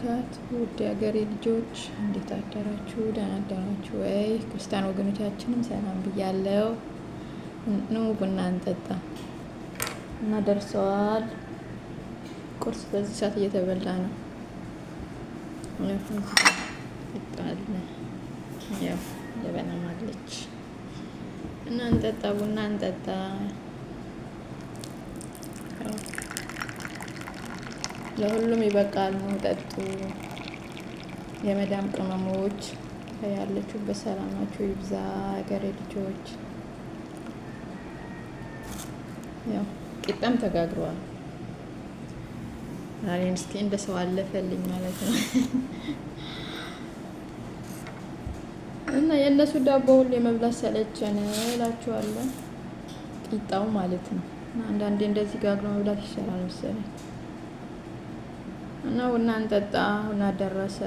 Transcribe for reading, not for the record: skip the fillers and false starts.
ወበረካቱ ውድ ሀገሬ ልጆች እንዴት አደራችሁ? ደህና አደራችሁ ወይ? ክርስቲያን ወገኖቻችንም ሰላም ብያለሁ። ኑ ቡና እንጠጣ እና ደርሰዋል። ቁርስ በዚህ ሰዓት እየተበላ ነው። ያው ለበናም አለች እና እንጠጣ፣ ቡና እንጠጣ። ለሁሉም ይበቃል። ነው ጠጡ። የመዳም ቅመሞች ያለችሁበት ሰላማችሁ ይብዛ። ሀገሬ ልጆች ያው ቂጣም ተጋግሯል። ዛሬ እስኪ እንደ ሰው አለፈልኝ ማለት ነው እና የእነሱ ዳቦ ሁሌ የመብላት ሰለቸን እላችኋለሁ። ቂጣው ማለት ነው። አንዳንዴ እንደዚህ ጋግሮ መብላት ይሻላል መሰለኝ። እና ቡና እንጠጣ። ቡና ደረሰ።